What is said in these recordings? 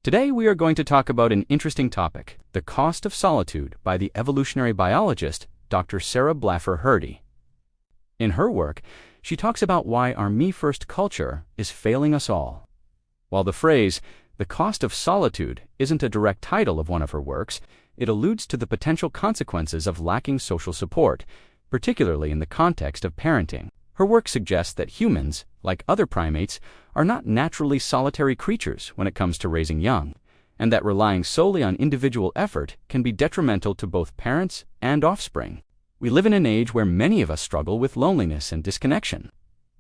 Today we are going to talk about an interesting topic, the cost of solitude, by the evolutionary biologist Dr. Sarah Blaffer Hrdy. In her work, she talks about why our me-first culture is failing us all. While the phrase, the cost of solitude, isn't a direct title of one of her works, it alludes to the potential consequences of lacking social support, particularly in the context of parenting. Her work suggests that humans, like other primates, are not naturally solitary creatures when it comes to raising young, and that relying solely on individual effort can be detrimental to both parents and offspring. We live in an age where many of us struggle with loneliness and disconnection.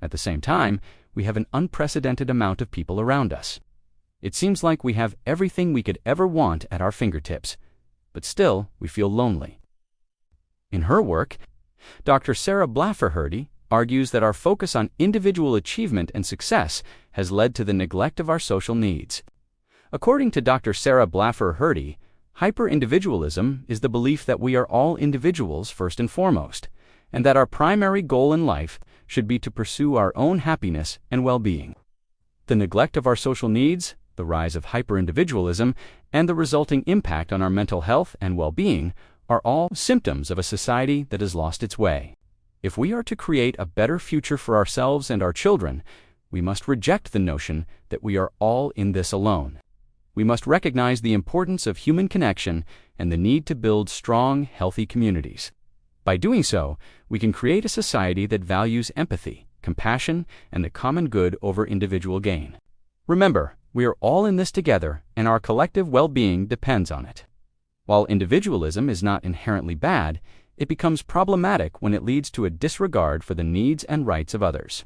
At the same time, we have an unprecedented amount of people around us. It seems like we have everything we could ever want at our fingertips, but still we feel lonely. In her work, Dr. Sarah Blaffer Hrdy argues that our focus on individual achievement and success has led to the neglect of our social needs. According to Dr. Sarah Blaffer Hrdy, hyper-individualism is the belief that we are all individuals first and foremost, and that our primary goal in life should be to pursue our own happiness and well-being. The neglect of our social needs, the rise of hyper-individualism, and the resulting impact on our mental health and well-being are all symptoms of a society that has lost its way. If we are to create a better future for ourselves and our children, we must reject the notion that we are all in this alone. We must recognize the importance of human connection and the need to build strong, healthy communities. By doing so, we can create a society that values empathy, compassion, and the common good over individual gain. Remember, we are all in this together, and our collective well-being depends on it. While individualism is not inherently bad, it becomes problematic when it leads to a disregard for the needs and rights of others.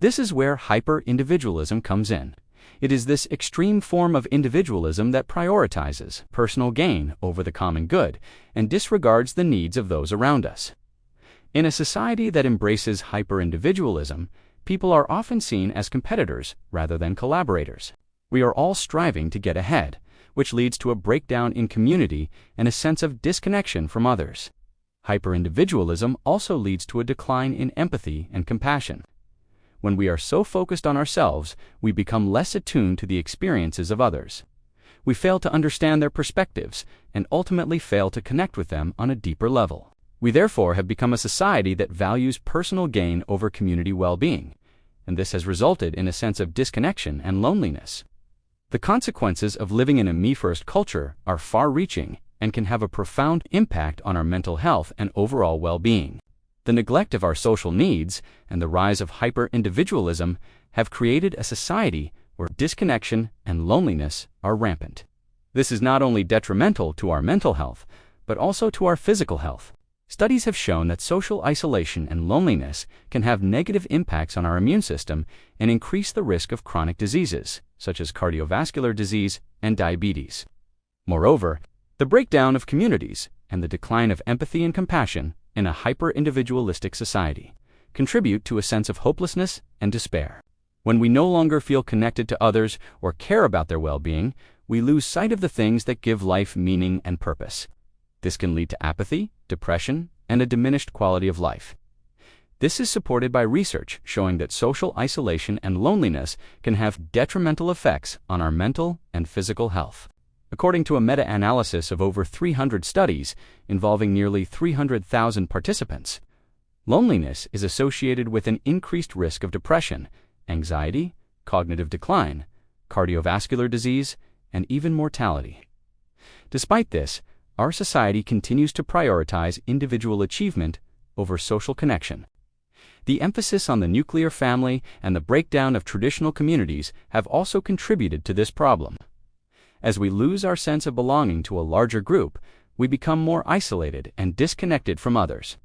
This is where hyper-individualism comes in. It is this extreme form of individualism that prioritizes personal gain over the common good and disregards the needs of those around us. In a society that embraces hyper-individualism, people are often seen as competitors rather than collaborators. We are all striving to get ahead, which leads to a breakdown in community and a sense of disconnection from others. Hyper-individualism also leads to a decline in empathy and compassion. When we are so focused on ourselves, we become less attuned to the experiences of others. We fail to understand their perspectives and ultimately fail to connect with them on a deeper level. We therefore have become a society that values personal gain over community well-being, and this has resulted in a sense of disconnection and loneliness. The consequences of living in a me-first culture are far-reaching and can have a profound impact on our mental health and overall well-being. The neglect of our social needs and the rise of hyper-individualism have created a society where disconnection and loneliness are rampant. This is not only detrimental to our mental health, but also to our physical health. Studies have shown that social isolation and loneliness can have negative impacts on our immune system and increase the risk of chronic diseases, such as cardiovascular disease and diabetes. Moreover, the breakdown of communities and the decline of empathy and compassion in a hyper-individualistic society contribute to a sense of hopelessness and despair. When we no longer feel connected to others or care about their well-being, we lose sight of the things that give life meaning and purpose. This can lead to apathy, depression, and a diminished quality of life. This is supported by research showing that social isolation and loneliness can have detrimental effects on our mental and physical health. According to a meta-analysis of over 300 studies involving nearly 300,000 participants, loneliness is associated with an increased risk of depression, anxiety, cognitive decline, cardiovascular disease, and even mortality. Despite this, our society continues to prioritize individual achievement over social connection. The emphasis on the nuclear family and the breakdown of traditional communities have also contributed to this problem. As we lose our sense of belonging to a larger group, we become more isolated and disconnected from others.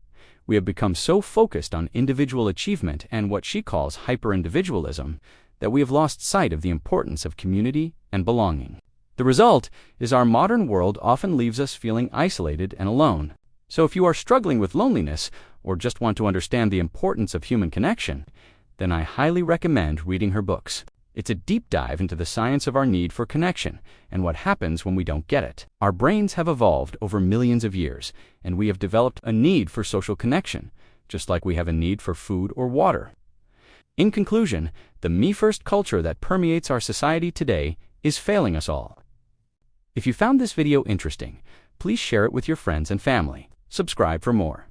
We have become so focused on individual achievement and what she calls hyper-individualism that we have lost sight of the importance of community and belonging. The result is our modern world often leaves us feeling isolated and alone. So if you are struggling with loneliness or just want to understand the importance of human connection, then I highly recommend reading her books. It's a deep dive into the science of our need for connection and what happens when we don't get it. Our brains have evolved over millions of years, and we have developed a need for social connection, just like we have a need for food or water. In conclusion, the me-first culture that permeates our society today is failing us all. If you found this video interesting, please share it with your friends and family. Subscribe for more.